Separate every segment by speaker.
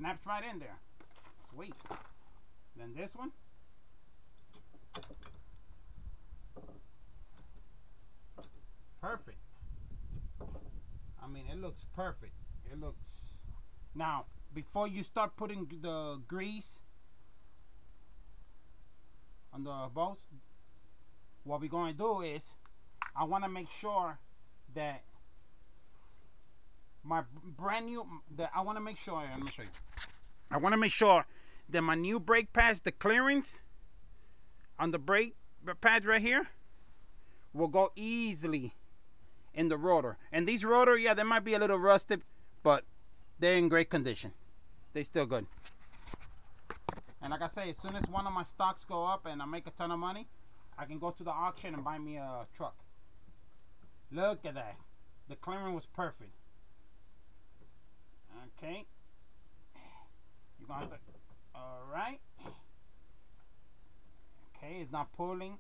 Speaker 1: Snaps right in there. Sweet. Then this one. Perfect. I mean, it looks perfect. It looks... Now, before you start putting the grease on the bolts, what we're going to do is, I want to make sure that my brand new, I want to make sure, let me show you. I want to make sure that my new brake pads, the clearance on the brake pads right here, will go easily in the rotor. And these rotor, yeah, they might be a little rusted, but they're in great condition. They're still good. And like I say, as soon as one of my stocks go up and I make a ton of money, I can go to the auction and buy me a truck. Look at that. The clearance was perfect. Okay. You're gonna have to, alright. Okay, it's not pulling.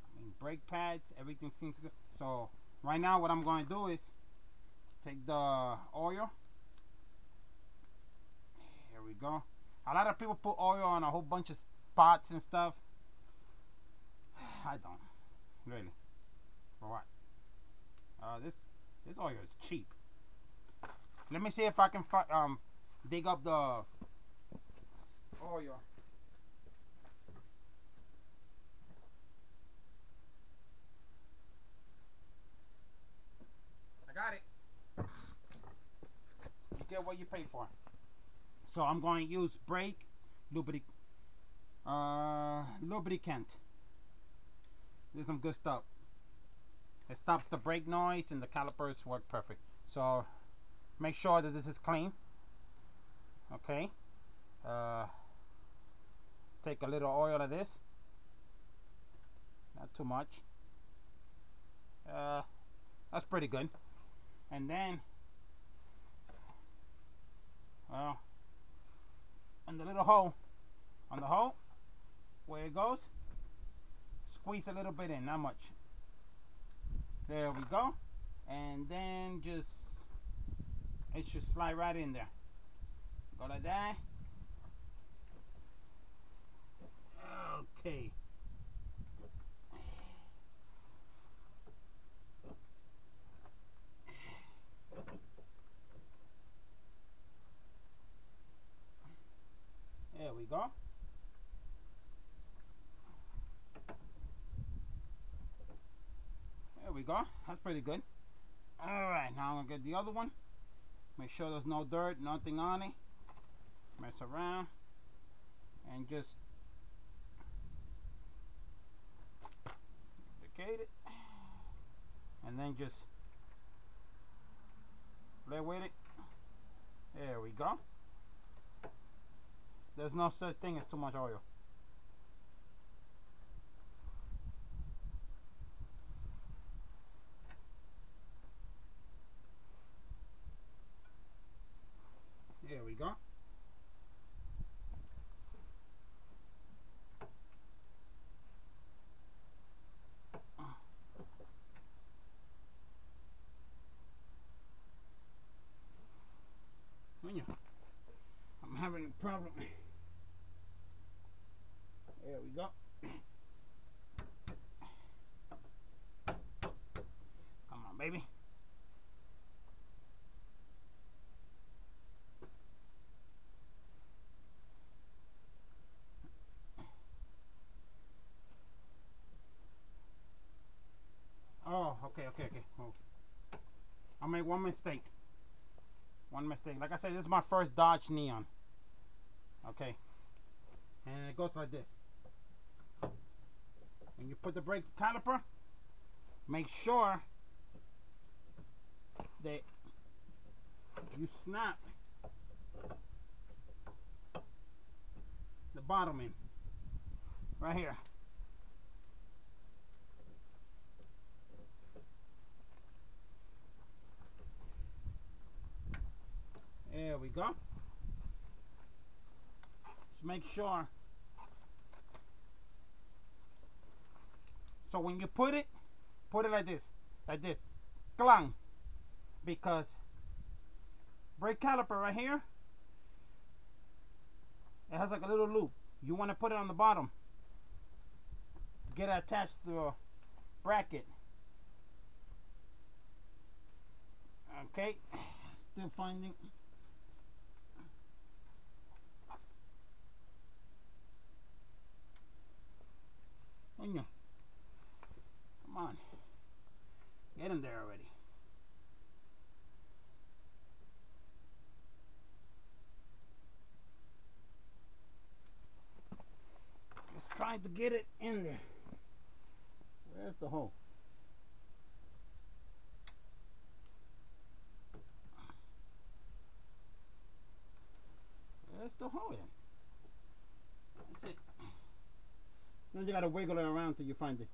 Speaker 1: I mean, brake pads, everything seems good. So right now what I'm going to do is take the oil. Here we go. A lot of people put oil on a whole bunch of spots and stuff. I don't really. For what? This oil is cheap. Let me see if I can dig up the oil. I got it. You get what you pay for. So I'm going to use brake lubricant. This is some good stuff. It stops the brake noise and the calipers work perfect. So make sure that this is clean. Okay. Take a little oil of this. Not too much. That's pretty good. And then, well, on the little hole, on the hole where it goes, squeeze a little bit in, not much. There we go. And then just, it should slide right in there. Go like that. Okay. There we go. There we go. That's pretty good. Alright, now I'm going to get the other one. Make sure there's no dirt, nothing on it. Mess around. And just lubricate it. And then just play with it. There we go. There's no such thing as too much oil. There we go. I'm having a problem. There we go. Come on, baby. Oh, okay. Oh. I made one mistake. Like I said, this is my first Dodge Neon. Okay. And it goes like this. When you put the brake caliper, make sure that you snap the bottom in. Right here. There we go. Just make sure. So when you put it like this, clang, because brake caliper right here, it has like a little loop. You want to put it on the bottom to get it attached to a bracket. Okay, still finding. Come on, get in there already. Just trying to get it in there. Where's the hole? Where's the hole in? That's it. Then you gotta wiggle it around till you find it.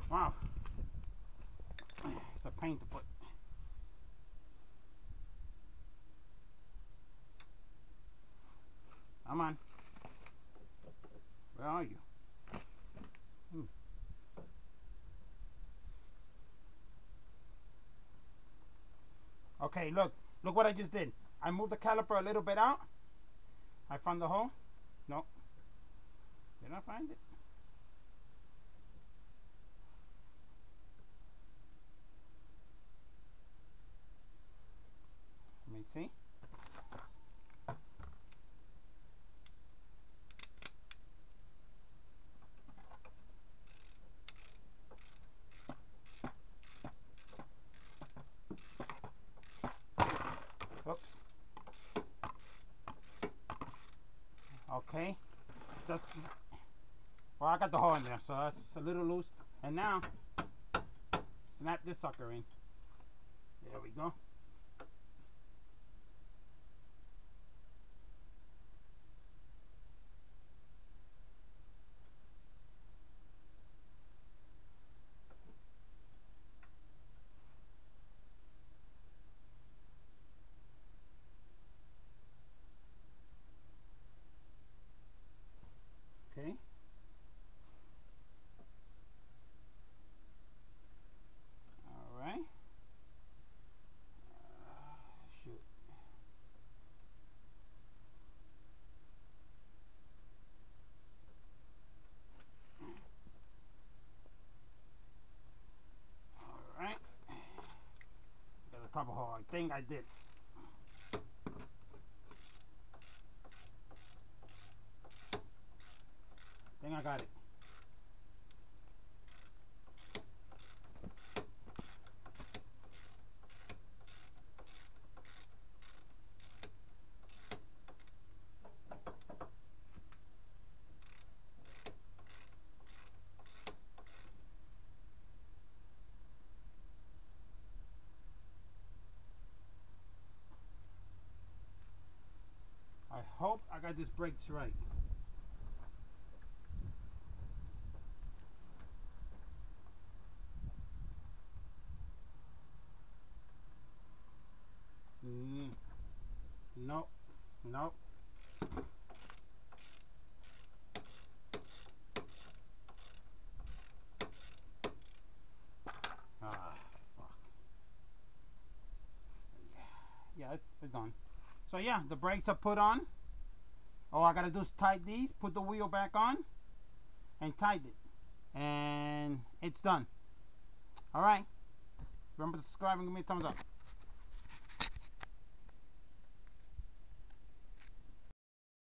Speaker 1: Wow. It's a pain to put. Come on. Where are you? Okay, look what I just did. I moved the caliper a little bit out. I found the hole. No. Did I find it? Let me see. Oops. Okay. That's, well, I got the hole in there, so that's a little loose. And now, snap this sucker in. There we go. Okay. All right. Shoot. All right. Got a couple hole. I think I did. I think I got it. I hope I got this brakes right. Nope. Nope. Ah, fuck. Yeah, it's done. So yeah, the brakes are put on. All I gotta do is tighten these, put the wheel back on, and tighten it. And it's done. Alright. Remember to subscribe and give me a thumbs up.